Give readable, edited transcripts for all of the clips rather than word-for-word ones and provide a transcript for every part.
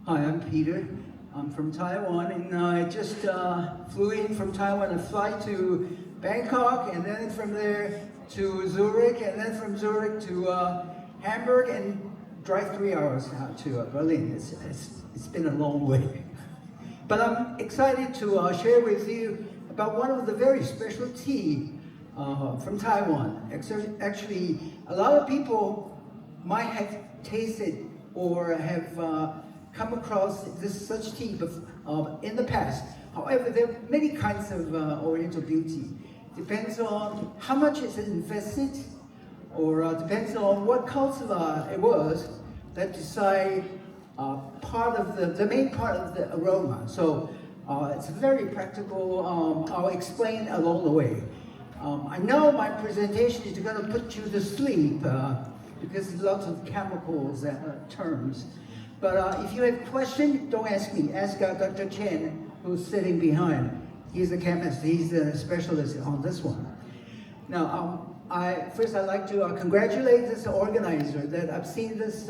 Hi, I'm Peter. I'm from Taiwan, and I just flew in from Taiwan, a flight to Bangkok, and then from there to Zurich, and then from Zurich to Hamburg, and drive 3 hours out to Berlin. It's been a long way. But I'm excited to share with you about one of the very special tea from Taiwan. Actually, a lot of people might have tasted or have come across such tea in the past. However, there are many kinds of Oriental beauty. Depends on how much it's invested, or depends on what cultivar it was that decide part of the main part of the aroma. So it's very practical. I'll explain along the way. I know my presentation is going to put you to sleep because there's lots of chemicals and terms. But if you have questions, don't ask me. Ask Dr. Chen, who's sitting behind. He's a chemist. He's a specialist on this one. Now, I'd like to congratulate this organizer that I've seen this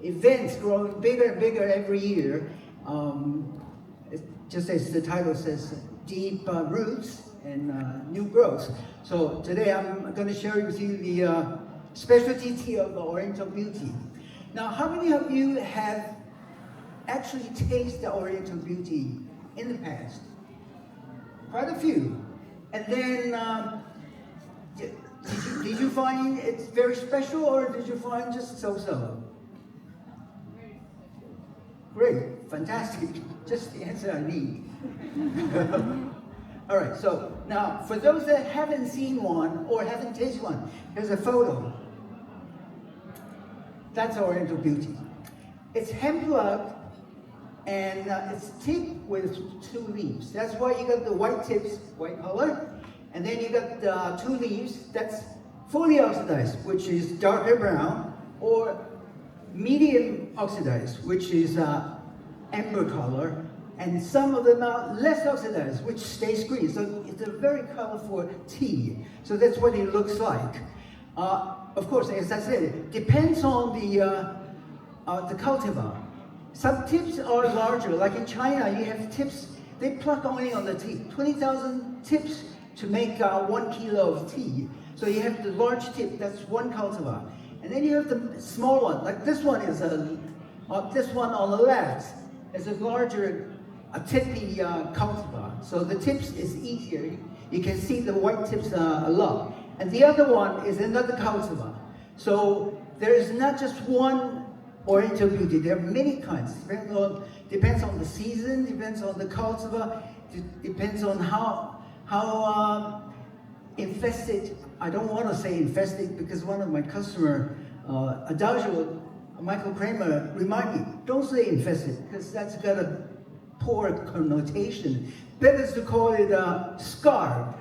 events growing bigger and bigger every year. Just as the title says, deep roots and new growth. So today I'm going to share with you the specialty tea of the Oriental Beauty. Now, how many of you have actually tasted the Oriental Beauty in the past? Quite a few. And then, did you find it's very special, or did you find just so-so? Great, fantastic. Just the answer I need. All right, so now, for those that haven't seen one or haven't tasted one, here's a photo. That's Oriental Beauty. It's hand-plucked, and it's tipped with 2 leaves. That's why you got the white tips, white color, and then you got the 2 leaves that's fully oxidized, which is darker brown, or medium oxidized, which is amber color, and some of them are less oxidized, which stays green. So it's a very colorful tea. So that's what it looks like. Of course, as I said, it depends on the cultivar. Some tips are larger, like in China, you have tips, they pluck only on the tea. 20,000 tips to make 1 kilo of tea. So you have the large tip, that's 1 cultivar. And then you have the small one, like this one is this one on the left is a larger, tippy cultivar. So the tips is easier. You can see the white tips a lot. And the other one is another cultivar. So there is not just one Oriental Beauty. There are many kinds. Depends on the season, depends on the cultivar, depends on how infested. I don't want to say infested because one of my customer, Adagio, Michael Kramer, remind me, don't say infested because that's got a poor connotation. Better is to call it scarred.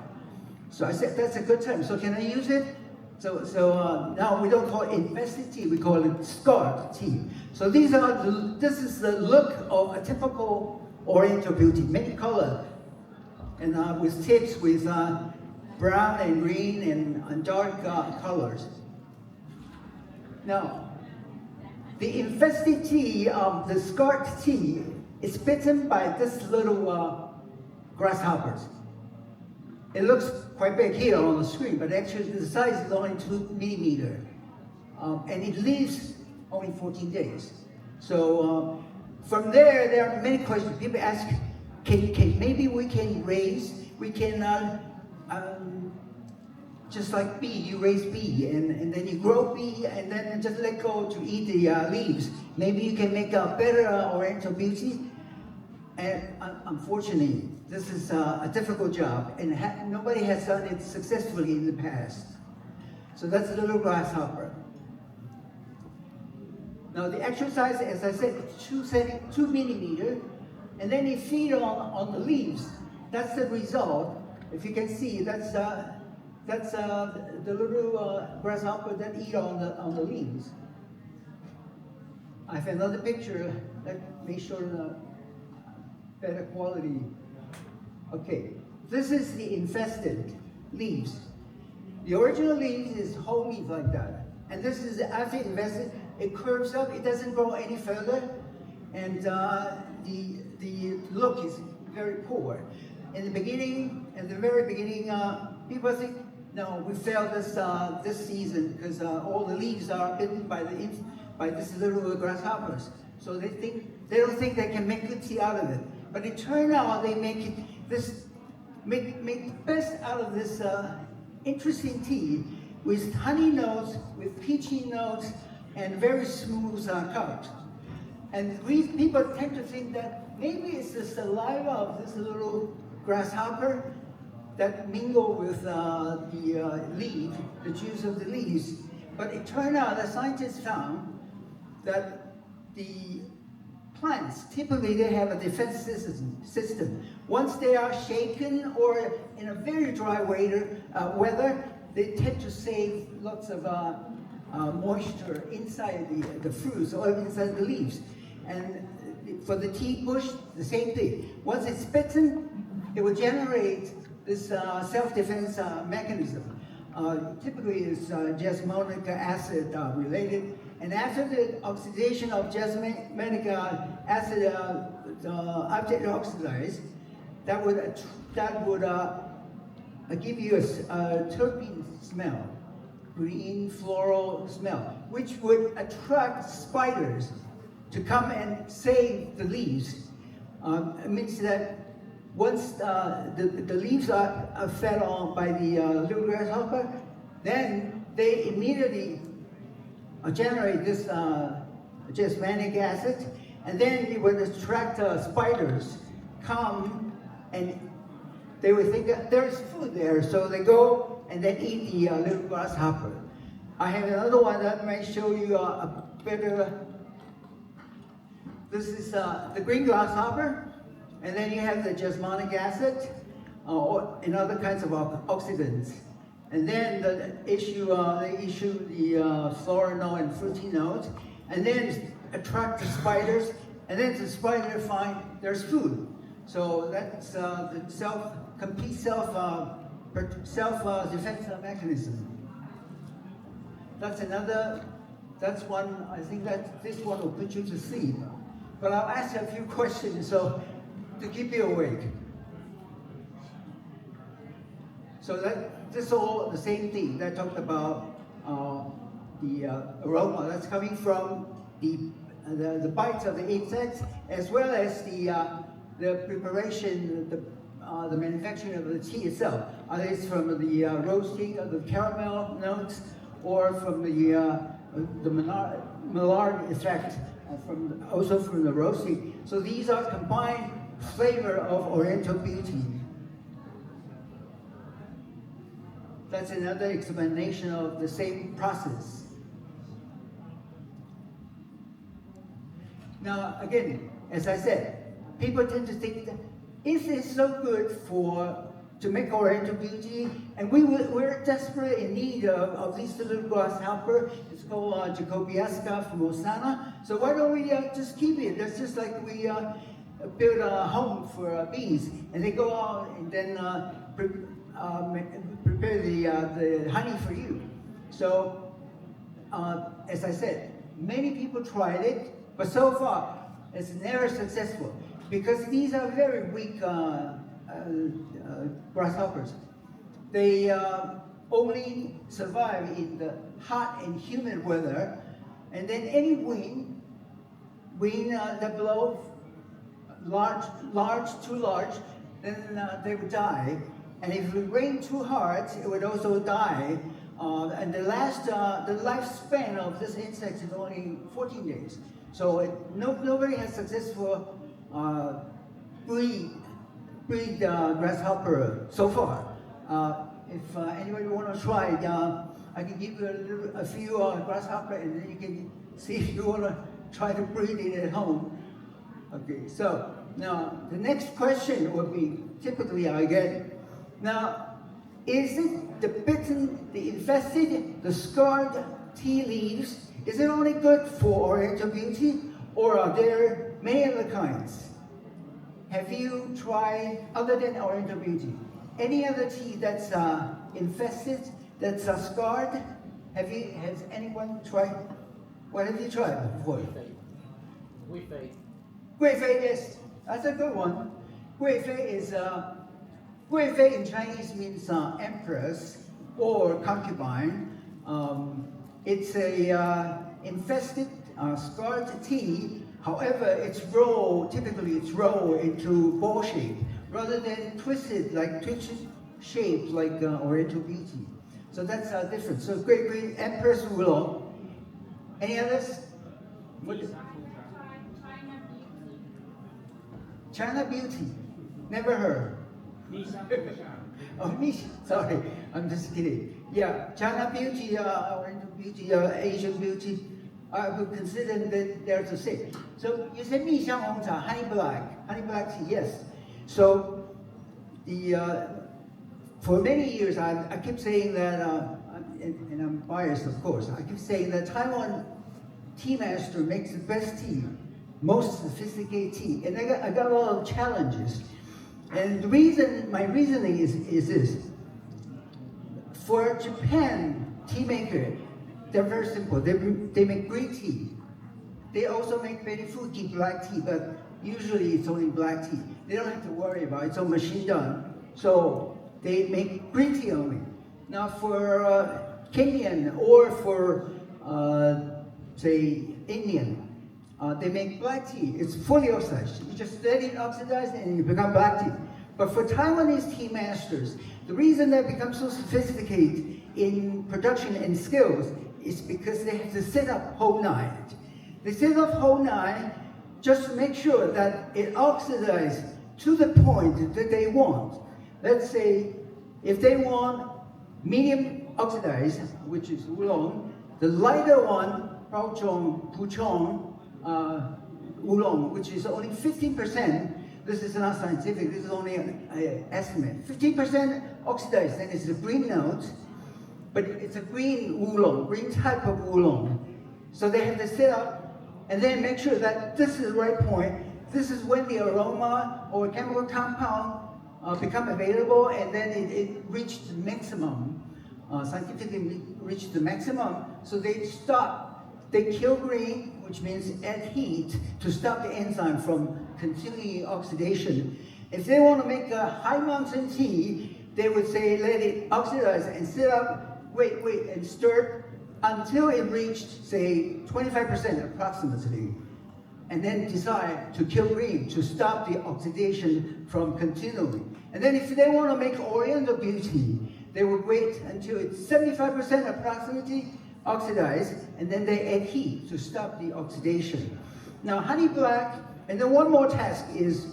So I said, that's a good term. So can I use it? So now we don't call it infested tea, we call it scarred tea. So this is the look of a typical Oriental Beauty, many color, and with tips with brown and green and dark colors. Now, the infested tea, the scarred tea, is bitten by this little grasshoppers. It looks quite big here on the screen, but actually the size is only 2 millimeters. And it lives only 14 days. So from there are many questions. People ask, maybe we can just like bee, you raise bee, and then you grow bee, and then just let go to eat the leaves. Maybe you can make a better Oriental Beauty. And unfortunately, this is a difficult job, and nobody has done it successfully in the past. So that's a little grasshopper. Now the exercise, as I said, 2 millimeters, and then you feed on the leaves. That's the result. If you can see, that's the little grasshopper that eat on the leaves. I have another picture that may show the better quality. Okay, this is the infested leaves. The original leaves is whole leaf like that. And this is after infested, it curves up, it doesn't grow any further. and the look is very poor. In the beginning, at the very beginning, people think, no, we failed this season because all the leaves are bitten by these little grasshoppers. So they don't think they can make good tea out of it. But it turned out they make the best out of this interesting tea with honey notes, with peachy notes, and very smooth cut. And people tend to think that maybe it's the saliva of this little grasshopper that mingle with the leaf, the juice of the leaves. But it turned out that scientists found that the plants, typically they have a defense system. Once they are shaken or in a very dry weather, they tend to save lots of moisture inside the fruits or inside the leaves. And for the tea bush, the same thing. Once it's bitten, it will generate this self-defense mechanism. Typically it's jasmonic acid related. And after the oxidation of jasmonic acid after it oxidized, that would give you a terpene smell, green floral smell, which would attract spiders to come and save the leaves. It means that once the leaves are fed on by the little grasshopper, then they immediately generate this jasmanic acid, and then it would attract spiders come, and they would think that there's food there, so they go and then eat the little grasshopper. I have another one that might show you a better. This is the green grasshopper, and then you have the jasmonic acid and other kinds of oxidants. And then they issue the floral note and fruity notes, and then attract the spiders, and then the spider find there's food. So that's the complete self-defense mechanism. That's one, I think that this one will put you to sleep. But I'll ask you a few questions so to keep you awake. So this is all the same thing that talked about the aroma that's coming from the bites of the insects, as well as the preparation, the manufacturing of the tea itself. Either it's from the roasting of the caramel notes, or from the Maillard effect, also from the roasting. So these are combined flavor of Oriental beauty. That's another explanation of the same process. Now, again, as I said, people tend to think that if it's so good to make Oriental beauty, and we're desperate in need of these little grasshopper. It's called Jacobiesca formosana. So why don't we just keep it? That's just like we build a home for bees, and they go out and then prepare the honey for you. So, as I said, many people tried it, but so far it's never successful because these are very weak grasshoppers. They only survive in the hot and humid weather, and then any wind that blows too large, then they would die. And if it rained too hard, it would also die. And the lifespan of this insect is only 14 days. So nobody has successful breed grasshopper so far. If anybody want to try, I can give you a few grasshopper, and then you can see if you want to try to breed it at home. Okay, so now the next question would be, typically I get, now, is it the bitten, the infested, the scarred tea leaves, is it only good for Oriental beauty, or are there many other kinds? Have you tried, other than Oriental beauty, any other tea that's infested, that's scarred? Has anyone tried? What have you tried before? We fade. Guifei, yes, that's a good one. Guifei is, Guifei in Chinese means empress or concubine. It's a infested scarred tea. However, typically it's rolled into ball shape rather than twisted shaped like Oriental Beauty. So that's different. So great Empress Oolong. Any others? China Beauty. Never heard. Oh, sorry, I'm just kidding. Yeah, China Beauty, Oriental Beauty, Asian Beauty. I would consider that they're the same. So you say 蜜香红茶, honey black tea, yes. So for many years I keep saying that, and I'm biased of course, I keep saying that Taiwan tea master makes the best tea, most sophisticated tea, and I got a lot of challenges. And my reasoning is this. For Japan tea maker, they're very simple. They make green tea. They also make very Fuji black tea, but usually it's only black tea. They don't have to worry about it. It's all machine done. So they make green tea only. Now for Kenyan or for say Indian, they make black tea. It's fully oxidized. You just let it oxidize and you become black tea. But for Taiwanese tea masters, the reason they become so sophisticated in production and skills is because they have to sit up whole night. They sit up whole night just to make sure that it oxidizes to the point that they want. Let's say if they want medium oxidized, which is oolong, the lighter one, baochong, puchong, oolong, which is only 15%. This is not scientific, this is only an estimate. 15% oxidized, then it's a green note, but it's a green oolong, green type of oolong. So they have to sit up and then make sure that this is the right point. This is when the aroma or chemical compound become available, and then it reached the maximum, scientifically reached the maximum. So they stop, they kill green, which means add heat to stop the enzyme from continuing oxidation. If they want to make a high mountain tea, they would say let it oxidize and sit up, wait, and stir until it reached, say, 25% approximately, and then decide to kill green to stop the oxidation from continuing. And then if they want to make Oriental Beauty, they would wait until it's 75% approximately oxidized, and then they add heat to stop the oxidation. Now, honey black, and then one more task is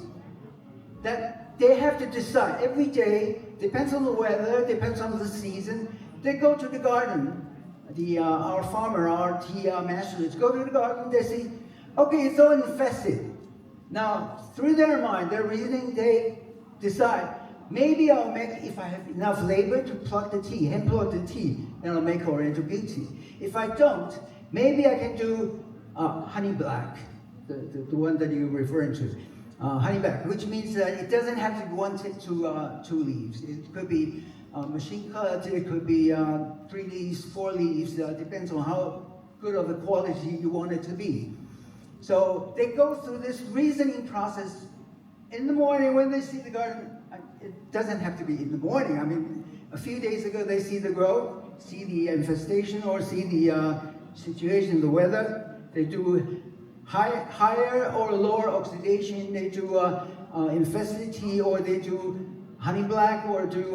that they have to decide every day, depends on the weather, depends on the season, they go to the garden, our farmer, our tea masters, go to the garden, they see, okay, it's all infested. Now, through their mind, their reasoning, they decide, maybe I'll make, if I have enough labor to pluck the tea, hand pluck the tea, then I'll make Oriental Beauty. If I don't, maybe I can do honey black, the one that you're referring to. Honey black, which means that it doesn't have to be one to two leaves. It could be machine cut, it could be 3 leaves, 4 leaves, depends on how good of the quality you want it to be. So they go through this reasoning process in the morning when they see the garden. It doesn't have to be in the morning. I mean, a few days ago they see the growth, see the infestation, or see the situation, the weather. They do higher or lower oxidation. They do infested tea, or they do honey black, or do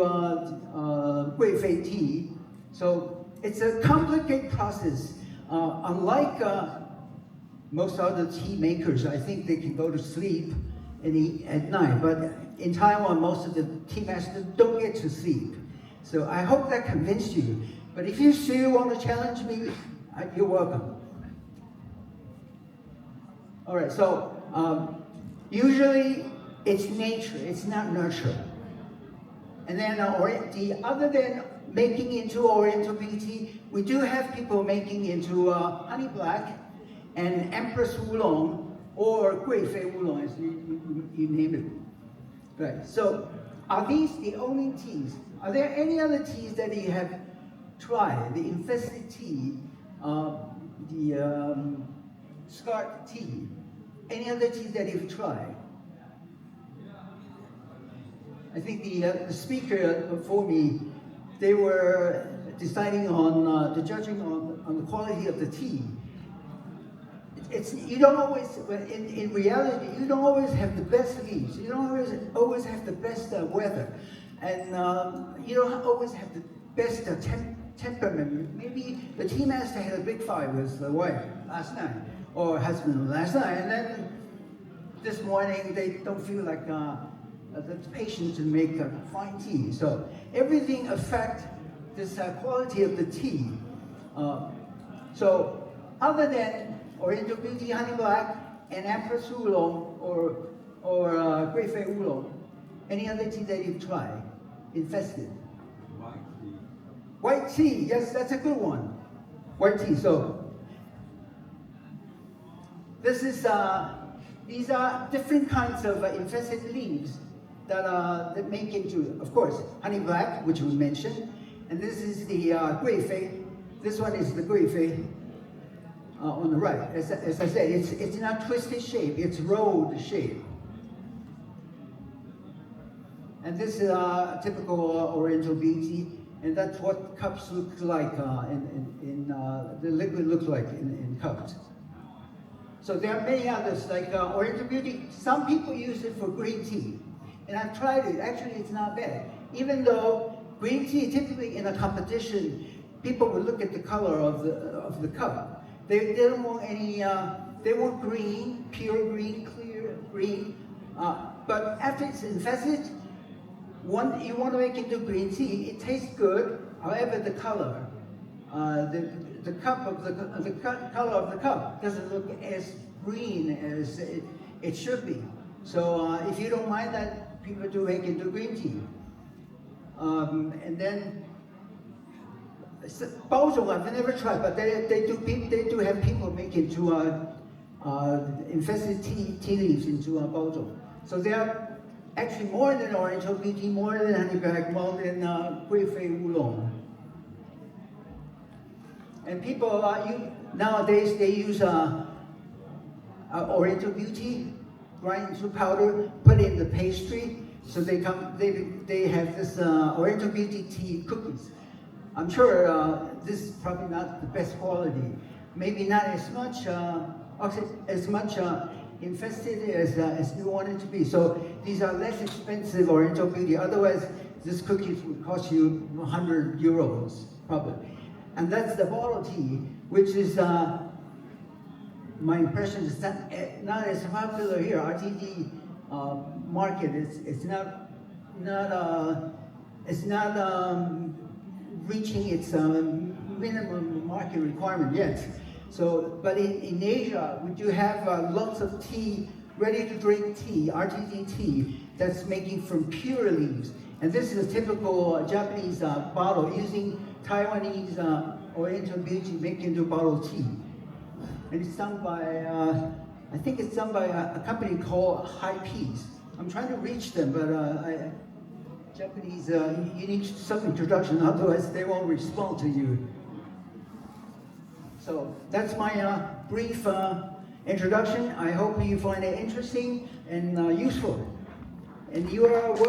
guifei tea. So it's a complicated process. Unlike most other tea makers, I think they can go to sleep and eat at night. But in Taiwan, most of the tea masters don't get to sleep. So I hope that convinced you. But if you still want to challenge me, you're welcome. All right, so usually it's nature, it's not nurture. And then other than making into Oriental Beauty, we do have people making into honey black and Empress Oolong or Guifei Oolong, as you name it. Right, so are these the only teas? Are there any other teas that you have tried? The infested tea, the scarred tea, Any other tea that you've tried? I think the speaker before me, they were deciding on the judging on the quality of the tea. You don't always, in reality, you don't always have the best leaves. You don't always have the best weather, and you don't always have the best temperament. Maybe the tea master had a big fight with the wife last night, or husband last night, and then this morning they don't feel like the patient to make fine tea. So everything affects this quality of the tea. So other than Oriental Beauty Honey Black and Empress Oolong or Great Fei Oolong, any other tea that you've tried? Infested? White tea. White tea, yes, that's a good one. White tea. So this is these are different kinds of infested leaves that make into, of course, honey black, which we mentioned, and this is the Great Fei. This one is the Great Fei. On the right, as I said, it's not twisted shape, it's rolled shape. And this is typical Oriental Beauty, and that's what cups look like the liquid looks like in cups. So there are many others, like Oriental Beauty. Some people use it for green tea, and I've tried it. Actually, it's not bad. Even though green tea, typically in a competition, people will look at the color of the cup. They don't want any, they want green, pure green, clear green. But after it's infested, you want to make it into green tea. It tastes good. However, the color, the color of the cup doesn't look as green as it should be. So if you don't mind that, people do make it into green tea. And then baozhong I've never tried, but they do have people make into infested tea leaves into baozhong. So they are actually more than Oriental Beauty, more than honey black, more than Great Fei Oolong. And people nowadays they use Oriental Beauty, grind into powder, put it in the pastry. So they have this Oriental Beauty tea cookies. I'm sure this is probably not the best quality. Maybe not as much infested as you want it to be. So these are less expensive Oriental Beauty. Otherwise, this cookies would cost you 100 euros probably. And that's the bottle tea, which is my impression is not as popular here. RTD market it's not reaching its minimum market requirement yet. So, but in Asia, we do have lots of tea, ready-to-drink tea, RTD tea, that's making from pure leaves. And this is a typical Japanese bottle using Taiwanese Oriental Beauty making into bottle tea. And it's done by, I think it's done by a company called High Peace. I'm trying to reach them, but Japanese, you need some introduction, otherwise they won't respond to you. So that's my brief introduction. I hope you find it interesting and useful. And you are welcome.